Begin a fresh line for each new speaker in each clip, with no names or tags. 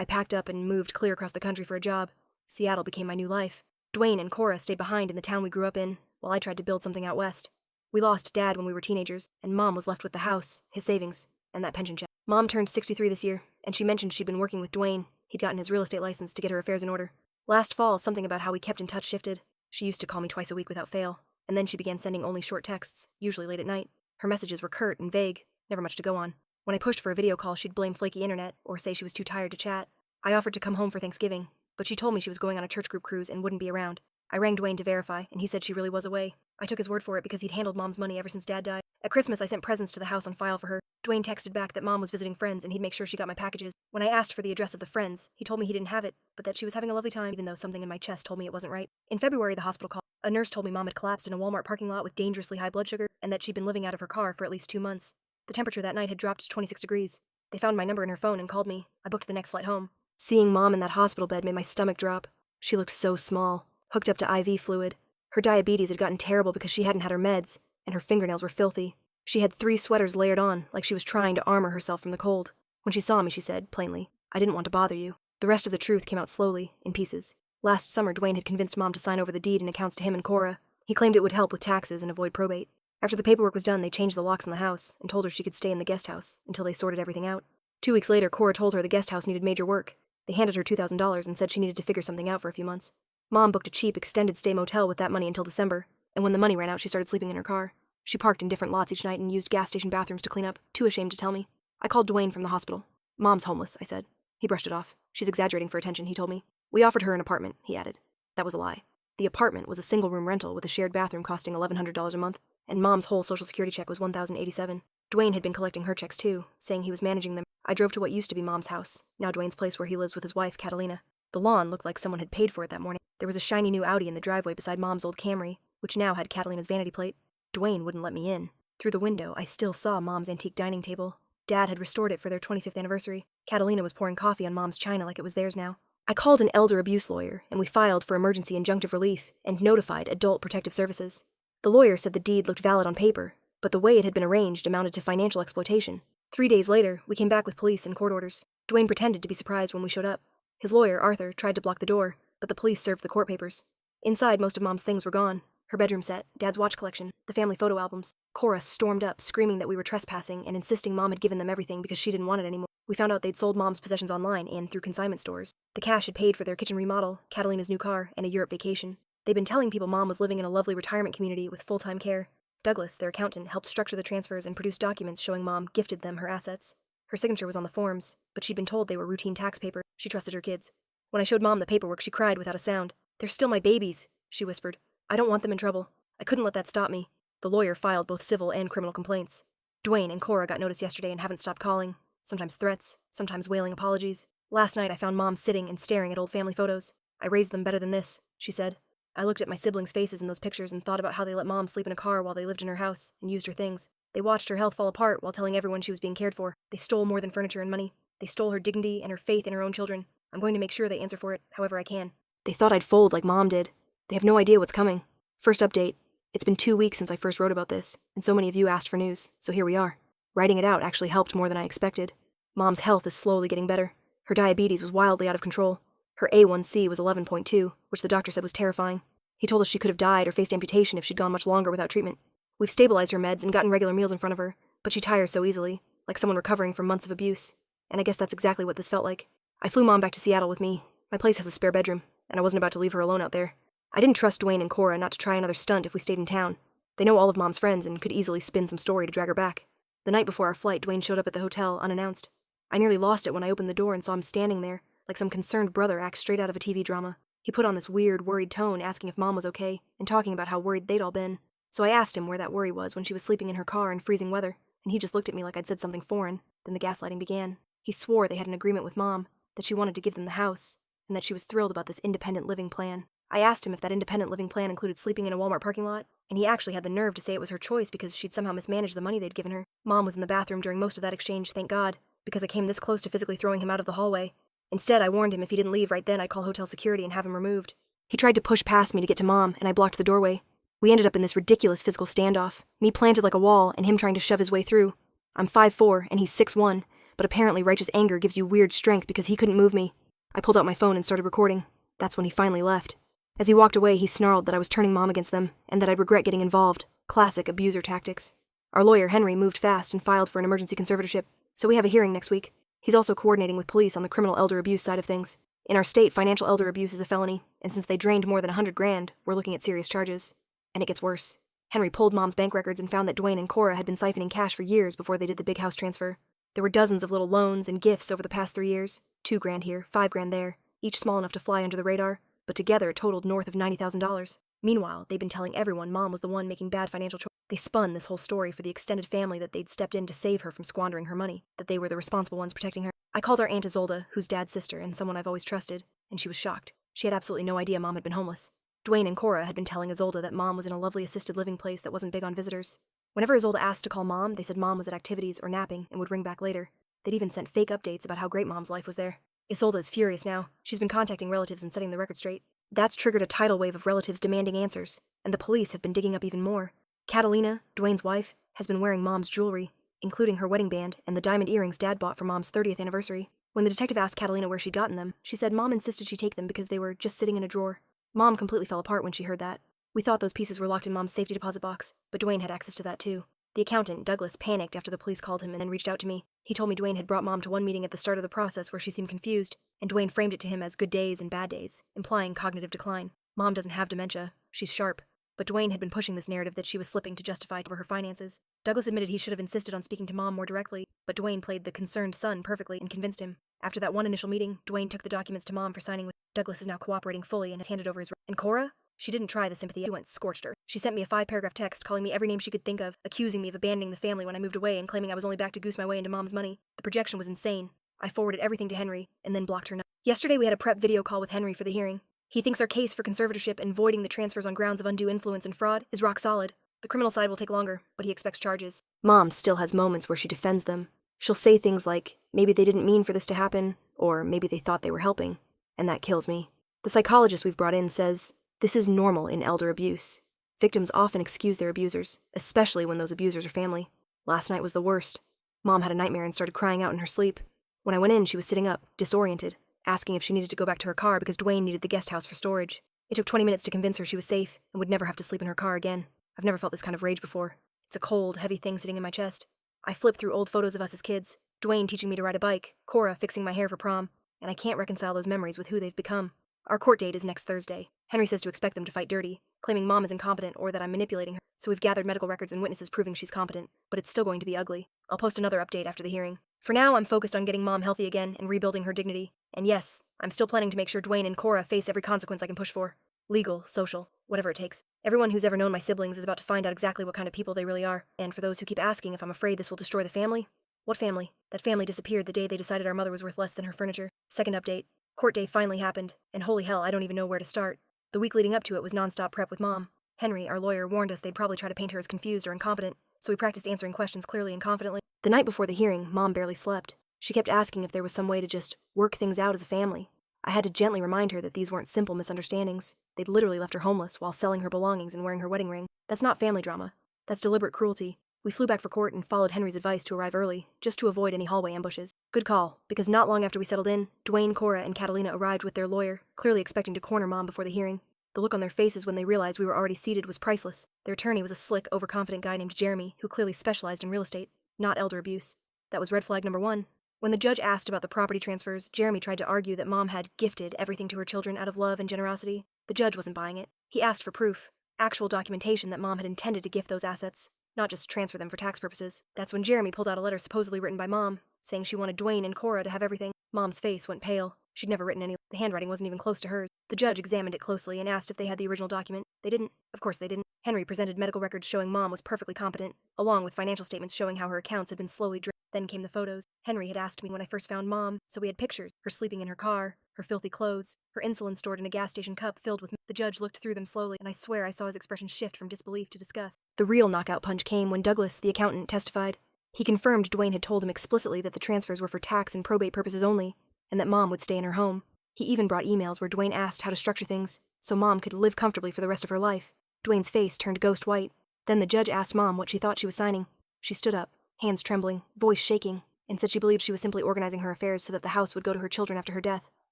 I packed up and moved clear across the country for a job. Seattle became my new life. Dwayne and Cora stayed behind in the town we grew up in, while I tried to build something out west. We lost Dad when we were teenagers, and Mom was left with the house, his savings, and that pension check. Mom turned 63 this year, and she mentioned she'd been working with Dwayne. He'd gotten his real estate license to get her affairs in order. Last fall, something about how we kept in touch shifted. She used to call me twice a week without fail, and then she began sending only short texts, usually late at night. Her messages were curt and vague, never much to go on. When I pushed for a video call, she'd blame flaky internet or say she was too tired to chat. I offered to come home for Thanksgiving, but she told me she was going on a church group cruise and wouldn't be around. I rang Dwayne to verify, and he said she really was away. I took his word for it because he'd handled Mom's money ever since Dad died. At Christmas, I sent presents to the house on file for her. Dwayne texted back that Mom was visiting friends and he'd make sure she got my packages. When I asked for the address of the friends, he told me he didn't have it, but that she was having a lovely time even though something in my chest told me it wasn't right. In February, the hospital called. A nurse told me Mom had collapsed in a Walmart parking lot with dangerously high blood sugar and that she'd been living out of her car for at least 2 months. The temperature that night had dropped to 26 degrees. They found my number in her phone and called me. I booked the next flight home. Seeing Mom in that hospital bed made my stomach drop. She looked so small, hooked up to IV fluid. Her diabetes had gotten terrible because she hadn't had her meds, and her fingernails were filthy. She had 3 sweaters layered on, like she was trying to armor herself from the cold. When she saw me, she said, plainly, "I didn't want to bother you." The rest of the truth came out slowly, in pieces. Last summer, Dwayne had convinced Mom to sign over the deed and accounts to him and Cora. He claimed it would help with taxes and avoid probate. After the paperwork was done, they changed the locks in the house and told her she could stay in the guest house until they sorted everything out. 2 weeks later, Cora told her the guest house needed major work. They handed her $2,000 and said she needed to figure something out for a few months. Mom booked a cheap, extended stay motel with that money until December, and when the money ran out, she started sleeping in her car. She parked in different lots each night and used gas station bathrooms to clean up, too ashamed to tell me. I called Dwayne from the hospital. "Mom's homeless," I said. He brushed it off. "She's exaggerating for attention," he told me. "We offered her an apartment," he added. That was a lie. The apartment was a single-room rental with a shared bathroom costing $1,100 a month, and Mom's whole Social Security check was $1,087. Dwayne had been collecting her checks too, saying he was managing them. I drove to what used to be Mom's house, now Dwayne's place where he lives with his wife, Catalina. The lawn looked like someone had paid for it that morning. There was a shiny new Audi in the driveway beside Mom's old Camry, which now had Catalina's vanity plate. Dwayne wouldn't let me in. Through the window, I still saw Mom's antique dining table. Dad had restored it for their 25th anniversary. Catalina was pouring coffee on Mom's china like it was theirs now. I called an elder abuse lawyer, and we filed for emergency injunctive relief and notified Adult Protective Services. The lawyer said the deed looked valid on paper, but the way it had been arranged amounted to financial exploitation. 3 days later, we came back with police and court orders. Dwayne pretended to be surprised when we showed up. His lawyer, Arthur, tried to block the door, but the police served the court papers. Inside, most of Mom's things were gone. Her bedroom set, Dad's watch collection, the family photo albums. Cora stormed up, screaming that we were trespassing and insisting Mom had given them everything because she didn't want it anymore. We found out they'd sold Mom's possessions online and through consignment stores. The cash had paid for their kitchen remodel, Catalina's new car, and a Europe vacation. They'd been telling people Mom was living in a lovely retirement community with full-time care. Douglas, their accountant, helped structure the transfers and produce documents showing Mom gifted them her assets. Her signature was on the forms, but she'd been told they were routine tax paper. She trusted her kids. When I showed Mom the paperwork, she cried without a sound. "They're still my babies," she whispered. "I don't want them in trouble." I couldn't let that stop me. The lawyer filed both civil and criminal complaints. Dwayne and Cora got notice yesterday and haven't stopped calling. Sometimes threats, sometimes wailing apologies. Last night I found Mom sitting and staring at old family photos. "I raised them better than this," she said. I looked at my siblings' faces in those pictures and thought about how they let Mom sleep in a car while they lived in her house and used her things. They watched her health fall apart while telling everyone she was being cared for. They stole more than furniture and money. They stole her dignity and her faith in her own children. I'm going to make sure they answer for it, however I can. They thought I'd fold like Mom did. They have no idea what's coming. First update. It's been 2 weeks since I first wrote about this, and so many of you asked for news, so here we are. Writing it out actually helped more than I expected. Mom's health is slowly getting better. Her diabetes was wildly out of control. Her A1C was 11.2, which the doctor said was terrifying. He told us she could have died or faced amputation if she'd gone much longer without treatment. We've stabilized her meds and gotten regular meals in front of her, but she tires so easily, like someone recovering from months of abuse. And I guess that's exactly what this felt like. I flew Mom back to Seattle with me. My place has a spare bedroom, and I wasn't about to leave her alone out there. I didn't trust Dwayne and Cora not to try another stunt if we stayed in town. They know all of Mom's friends and could easily spin some story to drag her back. The night before our flight, Dwayne showed up at the hotel unannounced. I nearly lost it when I opened the door and saw him standing there, like some concerned brother act straight out of a TV drama. He put on this weird, worried tone, asking if Mom was okay, and talking about how worried they'd all been. So I asked him where that worry was when she was sleeping in her car in freezing weather, and he just looked at me like I'd said something foreign. Then the gaslighting began. He swore they had an agreement with Mom, that she wanted to give them the house, and that she was thrilled about this independent living plan. I asked him if that independent living plan included sleeping in a Walmart parking lot, and he actually had the nerve to say it was her choice because she'd somehow mismanaged the money they'd given her. Mom was in the bathroom during most of that exchange, thank God, because I came this close to physically throwing him out of the hallway. Instead, I warned him if he didn't leave right then, I'd call hotel security and have him removed. He tried to push past me to get to Mom, and I blocked the doorway. We ended up in this ridiculous physical standoff, me planted like a wall and him trying to shove his way through. I'm 5'4", and he's 6'1", but apparently righteous anger gives you weird strength because he couldn't move me. I pulled out my phone and started recording. That's when he finally left. As he walked away, he snarled that I was turning Mom against them, and that I'd regret getting involved. Classic abuser tactics. Our lawyer, Henry, moved fast and filed for an emergency conservatorship, so we have a hearing next week. He's also coordinating with police on the criminal elder abuse side of things. In our state, financial elder abuse is a felony, and since they drained more than $100,000, we're looking at serious charges. And it gets worse. Henry pulled Mom's bank records and found that Dwayne and Cora had been siphoning cash for years before they did the big house transfer. There were dozens of little loans and gifts over the past 3 years. $2,000 here, $5,000 there, each small enough to fly under the radar, but together it totaled north of $90,000. Meanwhile, they'd been telling everyone Mom was the one making bad financial choices. They spun this whole story for the extended family that they'd stepped in to save her from squandering her money, that they were the responsible ones protecting her. I called our Aunt Isolde, who's Dad's sister and someone I've always trusted, and she was shocked. She had absolutely no idea Mom had been homeless. Dwayne and Cora had been telling Isolde that Mom was in a lovely assisted living place that wasn't big on visitors. Whenever Isolde asked to call Mom, they said Mom was at activities or napping and would ring back later. They'd even sent fake updates about how great Mom's life was there. Isolde is furious now. She's been contacting relatives and setting the record straight. That's triggered a tidal wave of relatives demanding answers, and the police have been digging up even more. Catalina, Dwayne's wife, has been wearing Mom's jewelry, including her wedding band and the diamond earrings Dad bought for Mom's 30th anniversary. When the detective asked Catalina where she'd gotten them, she said Mom insisted she take them because they were just sitting in a drawer. Mom completely fell apart when she heard that. We thought those pieces were locked in Mom's safety deposit box, but Dwayne had access to that too. The accountant, Douglas, panicked after the police called him and then reached out to me. He told me Dwayne had brought Mom to one meeting at the start of the process where she seemed confused, and Dwayne framed it to him as good days and bad days, implying cognitive decline. Mom doesn't have dementia. She's sharp. But Dwayne had been pushing this narrative that she was slipping to justify over her finances. Douglas admitted he should have insisted on speaking to Mom more directly, but Dwayne played the concerned son perfectly and convinced him. After that one initial meeting, Dwayne took the documents to Mom for signing with. Douglas is now cooperating fully and has handed over his. And Cora? She didn't try the sympathy. She went scorched her. She sent me a 5-paragraph text calling me every name she could think of, accusing me of abandoning the family when I moved away and claiming I was only back to goose my way into Mom's money. The projection was insane. I forwarded everything to Henry and then blocked her. Yesterday we had a prep video call with Henry for the hearing. He thinks our case for conservatorship and voiding the transfers on grounds of undue influence and fraud is rock solid. The criminal side will take longer, but he expects charges. Mom still has moments where she defends them. She'll say things like, maybe they didn't mean for this to happen, or maybe they thought they were helping. And that kills me. The psychologist we've brought in says, this is normal in elder abuse. Victims often excuse their abusers, especially when those abusers are family. Last night was the worst. Mom had a nightmare and started crying out in her sleep. When I went in, she was sitting up, disoriented, asking if she needed to go back to her car because Dwayne needed the guest house for storage. It took 20 minutes to convince her she was safe and would never have to sleep in her car again. I've never felt this kind of rage before. It's a cold, heavy thing sitting in my chest. I flip through old photos of us as kids, Dwayne teaching me to ride a bike, Cora fixing my hair for prom, and I can't reconcile those memories with who they've become. Our court date is next Thursday. Henry says to expect them to fight dirty, claiming Mom is incompetent or that I'm manipulating her, so we've gathered medical records and witnesses proving she's competent, but it's still going to be ugly. I'll post another update after the hearing. For now, I'm focused on getting Mom healthy again and rebuilding her dignity. And yes, I'm still planning to make sure Dwayne and Cora face every consequence I can push for. Legal, social, whatever it takes. Everyone who's ever known my siblings is about to find out exactly what kind of people they really are. And for those who keep asking if I'm afraid this will destroy the family, what family? That family disappeared the day they decided our mother was worth less than her furniture. Second update. Court day finally happened, and holy hell, I don't even know where to start. The week leading up to it was nonstop prep with Mom. Henry, our lawyer, warned us they'd probably try to paint her as confused or incompetent, so we practiced answering questions clearly and confidently. The night before the hearing, Mom barely slept. She kept asking if there was some way to just work things out as a family. I had to gently remind her that these weren't simple misunderstandings. They'd literally left her homeless while selling her belongings and wearing her wedding ring. That's not family drama. That's deliberate cruelty. We flew back for court and followed Henry's advice to arrive early, just to avoid any hallway ambushes. Good call, because not long after we settled in, Dwayne, Cora, and Catalina arrived with their lawyer, clearly expecting to corner Mom before the hearing. The look on their faces when they realized we were already seated was priceless. Their attorney was a slick, overconfident guy named Jeremy, who clearly specialized in real estate, not elder abuse. That was red flag number 1. When the judge asked about the property transfers, Jeremy tried to argue that Mom had gifted everything to her children out of love and generosity. The judge wasn't buying it. He asked for proof, actual documentation that Mom had intended to gift those assets, not just transfer them for tax purposes. That's when Jeremy pulled out a letter supposedly written by Mom, saying she wanted Dwayne and Cora to have everything. Mom's face went pale. She'd never written any. The handwriting wasn't even close to hers. The judge examined it closely and asked if they had the original document. They didn't. Of course they didn't. Henry presented medical records showing Mom was perfectly competent, along with financial statements showing how her accounts had been slowly drained. Then came the photos. Henry had asked me when I first found Mom, so we had pictures. Her sleeping in her car, her filthy clothes, her insulin stored in a gas station cup filled with. The judge looked through them slowly, and I swear I saw his expression shift from disbelief to disgust. The real knockout punch came when Douglas, the accountant, testified. He confirmed Dwayne had told him explicitly that the transfers were for tax and probate purposes only, and that Mom would stay in her home. He even brought emails where Dwayne asked how to structure things, so Mom could live comfortably for the rest of her life. Dwayne's face turned ghost white. Then the judge asked Mom what she thought she was signing. She stood up, hands trembling, voice shaking, and said she believed she was simply organizing her affairs so that the house would go to her children after her death,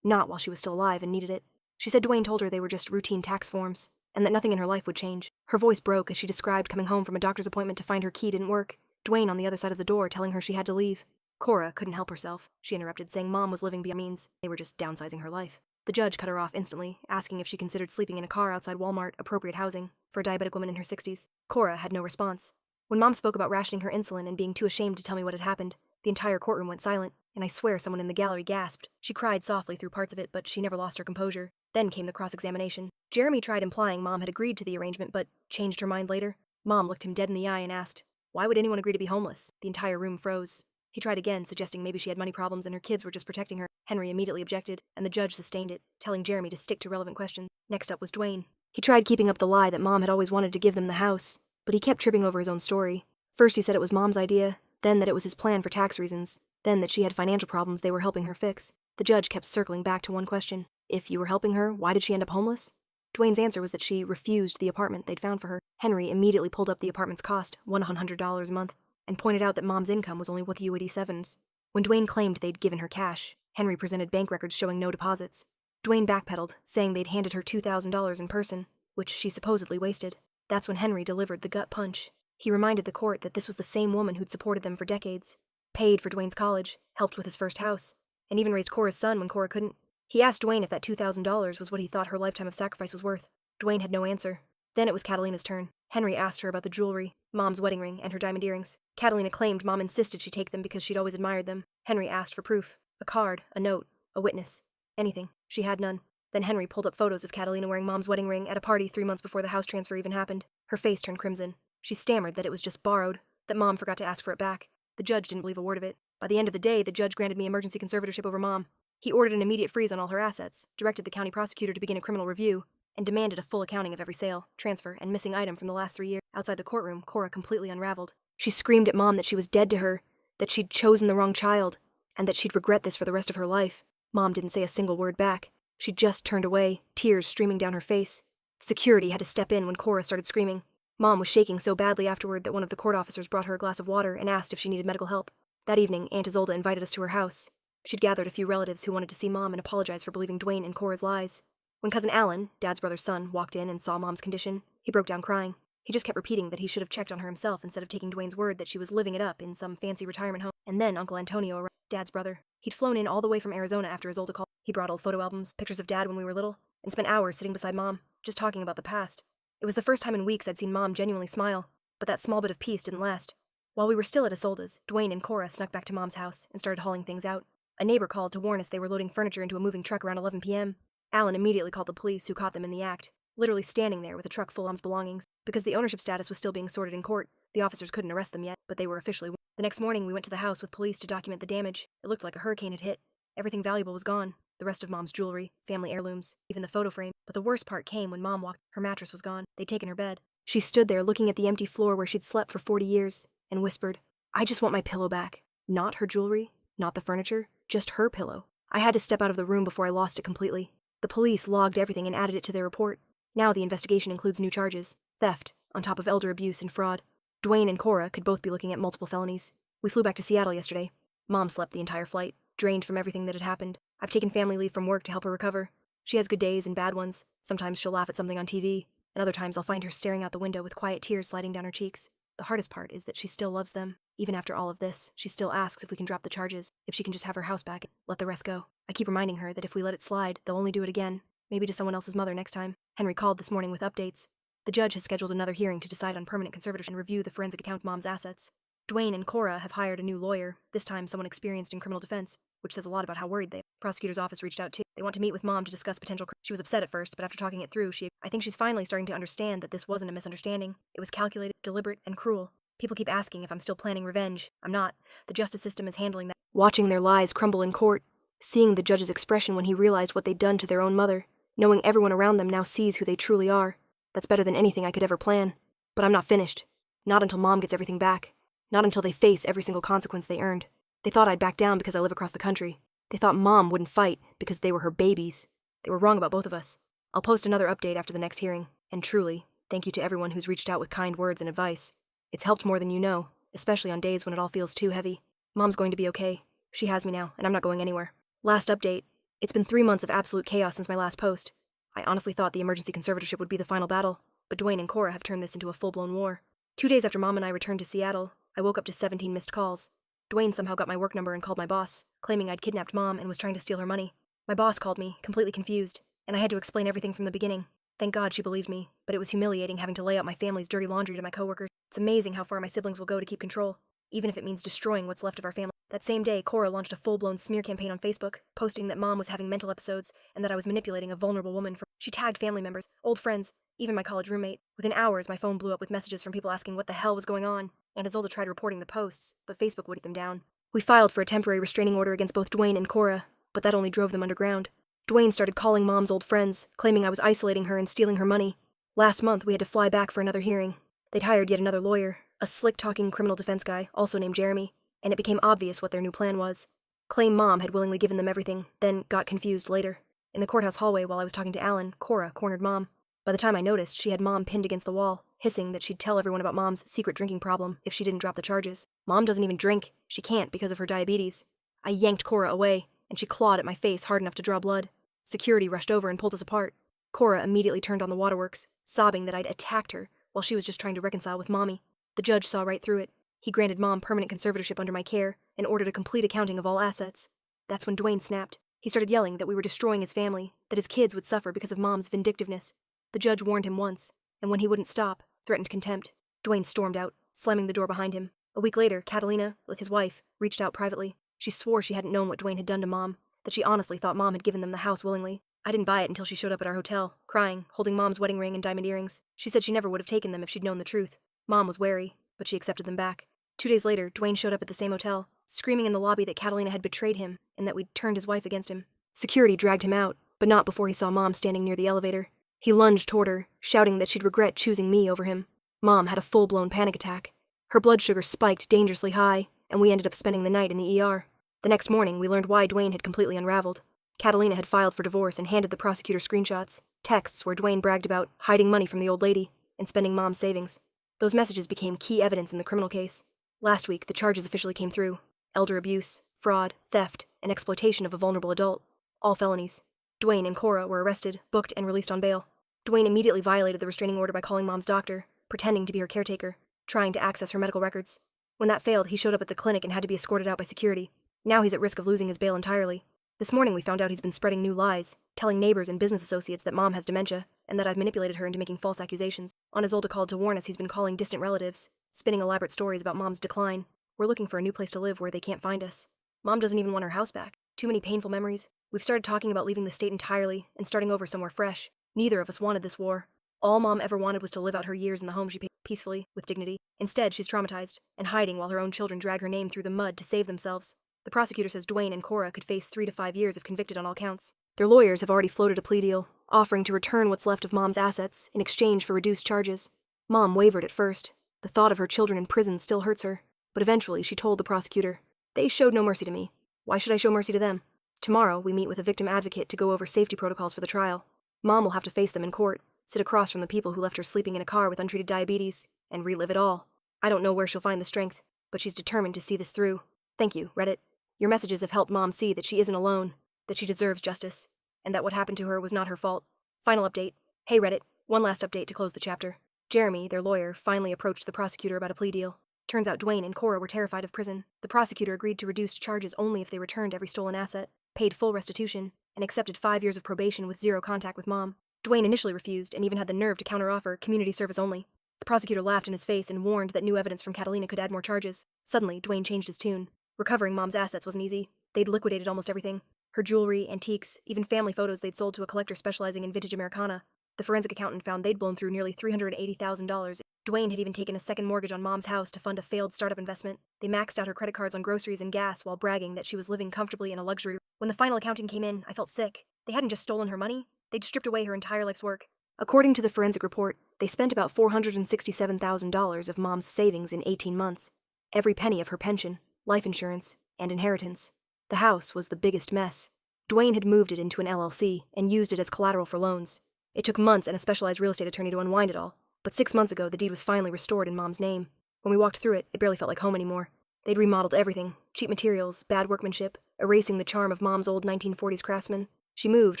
not while she was still alive and needed it. She said Dwayne told her they were just routine tax forms, and that nothing in her life would change. Her voice broke as she described coming home from a doctor's appointment to find her key didn't work, Dwayne on the other side of the door telling her she had to leave. Cora couldn't help herself, she interrupted, saying Mom was living beyond means. They were just downsizing her life. The judge cut her off instantly, asking if she considered sleeping in a car outside Walmart appropriate housing for a diabetic woman in her 60s. Cora had no response. When Mom spoke about rationing her insulin and being too ashamed to tell me what had happened, the entire courtroom went silent, and I swear someone in the gallery gasped. She cried softly through parts of it, but she never lost her composure. Then came the cross-examination. Jeremy tried implying Mom had agreed to the arrangement, but changed her mind later. Mom looked him dead in the eye and asked, "Why would anyone agree to be homeless?" The entire room froze. He tried again, suggesting maybe she had money problems and her kids were just protecting her. Henry immediately objected, and the judge sustained it, telling Jeremy to stick to relevant questions. Next up was Dwayne. He tried keeping up the lie that Mom had always wanted to give them the house, but he kept tripping over his own story. First he said it was Mom's idea, then that it was his plan for tax reasons, then that she had financial problems they were helping her fix. The judge kept circling back to one question. If you were helping her, why did she end up homeless? Dwayne's answer was that she refused the apartment they'd found for her. Henry immediately pulled up the apartment's cost, $100 a month, and pointed out that Mom's income was only with U87s. When Dwayne claimed they'd given her cash, Henry presented bank records showing no deposits. Dwayne backpedaled, saying they'd handed her $2,000 in person, which she supposedly wasted. That's when Henry delivered the gut punch. He reminded the court that this was the same woman who'd supported them for decades, paid for Dwayne's college, helped with his first house, and even raised Cora's son when Cora couldn't. He asked Dwayne if that $2,000 was what he thought her lifetime of sacrifice was worth. Dwayne had no answer. Then it was Catalina's turn. Henry asked her about the jewelry, Mom's wedding ring, and her diamond earrings. Catalina claimed Mom insisted she take them because she'd always admired them. Henry asked for proof. A card, a note, a witness. Anything. She had none. Then Henry pulled up photos of Catalina wearing Mom's wedding ring at a party 3 months before the house transfer even happened. Her face turned crimson. She stammered that it was just borrowed, that Mom forgot to ask for it back. The judge didn't believe a word of it. By the end of the day, the judge granted me emergency conservatorship over Mom. He ordered an immediate freeze on all her assets, directed the county prosecutor to begin a criminal review, and demanded a full accounting of every sale, transfer, and missing item from the last 3 years. Outside the courtroom, Cora completely unraveled. She screamed at Mom that she was dead to her, that she'd chosen the wrong child, and that she'd regret this for the rest of her life. Mom didn't say a single word back. She just turned away, tears streaming down her face. Security had to step in when Cora started screaming. Mom was shaking so badly afterward that one of the court officers brought her a glass of water and asked if she needed medical help. That evening, Aunt Isolde invited us to her house. She'd gathered a few relatives who wanted to see Mom and apologize for believing Dwayne and Cora's lies. When Cousin Alan, Dad's brother's son, walked in and saw Mom's condition, he broke down crying. He just kept repeating that he should have checked on her himself instead of taking Dwayne's word that she was living it up in some fancy retirement home. And then Uncle Antonio arrived, Dad's brother. He'd flown in all the way from Arizona after Isolde called. He brought old photo albums, pictures of Dad when we were little, and spent hours sitting beside Mom, just talking about the past. It was the first time in weeks I'd seen Mom genuinely smile, but that small bit of peace didn't last. While we were still at Isolde's, Dwayne and Cora snuck back to Mom's house and started hauling things out. A neighbor called to warn us they were loading furniture into a moving truck around 11 p.m. Alan immediately called the police, who caught them in the act, literally standing there with a truck full of Mom's belongings. Because the ownership status was still being sorted in court, the officers couldn't arrest them yet, but they were officially. The next morning we went to the house with police to document the damage. It looked like a hurricane had hit. Everything valuable was gone. The rest of Mom's jewelry, family heirlooms, even the photo frame. But the worst part came when Mom walked. Her mattress was gone. They'd taken her bed. She stood there looking at the empty floor where she'd slept for 40 years, and whispered, "I just want my pillow back." Not her jewelry, not the furniture, just her pillow. I had to step out of the room before I lost it completely. The police logged everything and added it to their report. Now the investigation includes new charges, theft, on top of elder abuse and fraud. Dwayne and Cora could both be looking at multiple felonies. We flew back to Seattle yesterday. Mom slept the entire flight, drained from everything that had happened. I've taken family leave from work to help her recover. She has good days and bad ones. Sometimes she'll laugh at something on TV, and other times I'll find her staring out the window with quiet tears sliding down her cheeks. The hardest part is that she still loves them. Even after all of this, she still asks if we can drop the charges, if she can just have her house back and let the rest go. I keep reminding her that if we let it slide, they'll only do it again, maybe to someone else's mother next time. Henry called this morning with updates. The judge has scheduled another hearing to decide on permanent conservatorship and review the forensic account of Mom's assets. Dwayne and Cora have hired a new lawyer, this time someone experienced in criminal defense, which says a lot about how worried they are. Prosecutor's office reached out too. They want to meet with Mom to discuss potential. She was upset at first, but after talking it through, I think she's finally starting to understand that this wasn't a misunderstanding. It was calculated, deliberate, and cruel. People keep asking if I'm still planning revenge. I'm not. The justice system is handling that. Watching their lies crumble in court, seeing the judge's expression when he realized what they'd done to their own mother, knowing everyone around them now sees who they truly are. That's better than anything I could ever plan. But I'm not finished. Not until Mom gets everything back. Not until they face every single consequence they earned. They thought I'd back down because I live across the country. They thought Mom wouldn't fight because they were her babies. They were wrong about both of us. I'll post another update after the next hearing. And truly, thank you to everyone who's reached out with kind words and advice. It's helped more than you know, especially on days when it all feels too heavy. Mom's going to be okay. She has me now, and I'm not going anywhere. Last update. It's been 3 months of absolute chaos since my last post. I honestly thought the emergency conservatorship would be the final battle, but Dwayne and Cora have turned this into a full-blown war. 2 days after Mom and I returned to Seattle, I woke up to 17 missed calls. Dwayne somehow got my work number and called my boss, claiming I'd kidnapped Mom and was trying to steal her money. My boss called me, completely confused, and I had to explain everything from the beginning. Thank God she believed me, but it was humiliating having to lay out my family's dirty laundry to my coworkers. It's amazing how far my siblings will go to keep control, even if it means destroying what's left of our family. That same day, Cora launched a full-blown smear campaign on Facebook, posting that Mom was having mental episodes and that I was manipulating a vulnerable woman. She tagged family members, old friends, even my college roommate. Within hours, my phone blew up with messages from people asking what the hell was going on, and Isolde tried reporting the posts, but Facebook would take them down. We filed for a temporary restraining order against both Dwayne and Cora, but that only drove them underground. Dwayne started calling Mom's old friends, claiming I was isolating her and stealing her money. Last month, we had to fly back for another hearing. They'd hired yet another lawyer, a slick-talking criminal defense guy, also named Jeremy, and it became obvious what their new plan was. Claim Mom had willingly given them everything, then got confused later. In the courthouse hallway while I was talking to Alan, Cora cornered Mom. By the time I noticed, she had Mom pinned against the wall, hissing that she'd tell everyone about Mom's secret drinking problem if she didn't drop the charges. Mom doesn't even drink. She can't because of her diabetes. I yanked Cora away, and she clawed at my face hard enough to draw blood. Security rushed over and pulled us apart. Cora immediately turned on the waterworks, sobbing that I'd attacked her while she was just trying to reconcile with Mommy. The judge saw right through it. He granted Mom permanent conservatorship under my care and ordered a complete accounting of all assets. That's when Dwayne snapped. He started yelling that we were destroying his family, that his kids would suffer because of Mom's vindictiveness. The judge warned him once, and when he wouldn't stop, threatened contempt. Dwayne stormed out, slamming the door behind him. A week later, Catalina, with his wife, reached out privately. She swore she hadn't known what Dwayne had done to Mom, that she honestly thought Mom had given them the house willingly. I didn't buy it until she showed up at our hotel, crying, holding Mom's wedding ring and diamond earrings. She said she never would have taken them if she'd known the truth. Mom was wary, but she accepted them back. 2 days later, Dwayne showed up at the same hotel, screaming in the lobby that Catalina had betrayed him and that we'd turned his wife against him. Security dragged him out, but not before he saw Mom standing near the elevator. He lunged toward her, shouting that she'd regret choosing me over him. Mom had a full-blown panic attack. Her blood sugar spiked dangerously high, and we ended up spending the night in the ER. The next morning, we learned why Dwayne had completely unraveled. Catalina had filed for divorce and handed the prosecutor screenshots, texts where Dwayne bragged about hiding money from the old lady and spending Mom's savings. Those messages became key evidence in the criminal case. Last week, the charges officially came through. Elder abuse, fraud, theft, and exploitation of a vulnerable adult. All felonies. Dwayne and Cora were arrested, booked, and released on bail. Dwayne immediately violated the restraining order by calling Mom's doctor, pretending to be her caretaker, trying to access her medical records. When that failed, he showed up at the clinic and had to be escorted out by security. Now he's at risk of losing his bail entirely. This morning we found out he's been spreading new lies, telling neighbors and business associates that Mom has dementia, and that I've manipulated her into making false accusations. On Isolde called to warn us he's been calling distant relatives, spinning elaborate stories about Mom's decline. We're looking for a new place to live where they can't find us. Mom doesn't even want her house back. Too many painful memories. We've started talking about leaving the state entirely and starting over somewhere fresh. Neither of us wanted this war. All Mom ever wanted was to live out her years in the home she paid peacefully, with dignity. Instead, she's traumatized and hiding while her own children drag her name through the mud to save themselves. The prosecutor says Dwayne and Cora could face 3 to 5 years if convicted on all counts. Their lawyers have already floated a plea deal, offering to return what's left of Mom's assets in exchange for reduced charges. Mom wavered at first. The thought of her children in prison still hurts her. But eventually, she told the prosecutor, "They showed no mercy to me. Why should I show mercy to them?" Tomorrow, we meet with a victim advocate to go over safety protocols for the trial. Mom will have to face them in court, sit across from the people who left her sleeping in a car with untreated diabetes, and relive it all. I don't know where she'll find the strength, but she's determined to see this through. Thank you, Reddit. Your messages have helped Mom see that she isn't alone, that she deserves justice, and that what happened to her was not her fault. Final update. Hey Reddit, one last update to close the chapter. Jeremy, their lawyer, finally approached the prosecutor about a plea deal. Turns out Dwayne and Cora were terrified of prison. The prosecutor agreed to reduced charges only if they returned every stolen asset, paid full restitution, and accepted 5 years of probation with 0 contact with Mom. Dwayne initially refused and even had the nerve to counteroffer community service only. The prosecutor laughed in his face and warned that new evidence from Catalina could add more charges. Suddenly, Dwayne changed his tune. Recovering Mom's assets wasn't easy. They'd liquidated almost everything. Her jewelry, antiques, even family photos they'd sold to a collector specializing in vintage Americana. The forensic accountant found they'd blown through nearly $380,000. Dwayne had even taken a second mortgage on Mom's house to fund a failed startup investment. They maxed out her credit cards on groceries and gas while bragging that she was living comfortably in a luxury. When the final accounting came in, I felt sick. They hadn't just stolen her money, they'd stripped away her entire life's work. According to the forensic report, they spent about $467,000 of Mom's savings in 18 months. Every penny of her pension, life insurance, and inheritance. The house was the biggest mess. Dwayne had moved it into an LLC and used it as collateral for loans. It took months and a specialized real estate attorney to unwind it all, but 6 months ago the deed was finally restored in Mom's name. When we walked through it, it barely felt like home anymore. They'd remodeled everything, Cheap materials, bad workmanship, erasing the charm of Mom's old 1940s craftsman. She moved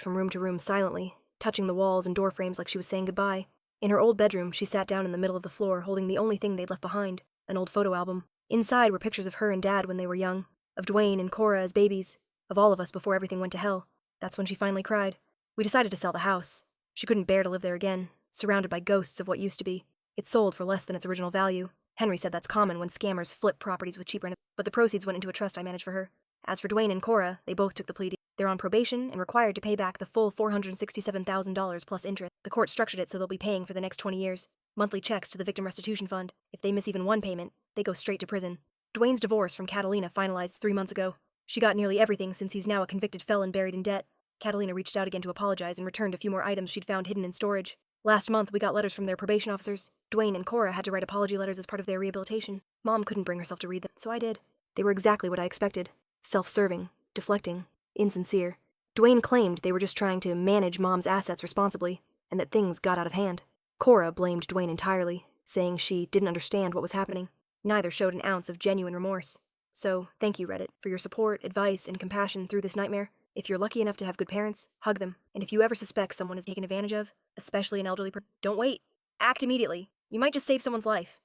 from room to room silently, touching the walls and door frames like she was saying goodbye. In her old bedroom, she sat down in the middle of the floor, holding the only thing they'd left behind, an old photo album. Inside were pictures of her and Dad when they were young, of Dwayne and Cora as babies, of all of us before everything went to hell. That's when she finally cried. We decided to sell the house. She couldn't bear to live there again, surrounded by ghosts of what used to be. It sold for less than its original value. Henry said that's common when scammers flip properties with cheap rent, but the proceeds went into a trust I managed for her. As for Dwayne and Cora, they both took the plea deal. They're on probation and required to pay back the full $467,000 plus interest. The court structured it so they'll be paying for the next 20 years. Monthly checks to the Victim Restitution Fund. If they miss even one payment, they go straight to prison. Dwayne's divorce from Catalina finalized 3 months ago. She got nearly everything since he's now a convicted felon buried in debt. Catalina reached out again to apologize and returned a few more items she'd found hidden in storage. Last month, we got letters from their probation officers. Dwayne and Cora had to write apology letters as part of their rehabilitation. Mom couldn't bring herself to read them, so I did. They were exactly what I expected. Self-serving, deflecting, insincere. Dwayne claimed they were just trying to manage Mom's assets responsibly, and that things got out of hand. Cora blamed Dwayne entirely, saying she didn't understand what was happening. Neither showed an ounce of genuine remorse. So, thank you, Reddit, for your support, advice, and compassion through this nightmare. If you're lucky enough to have good parents, hug them. And if you ever suspect someone is taken advantage of, especially an elderly person, don't wait. Act immediately. You might just save someone's life.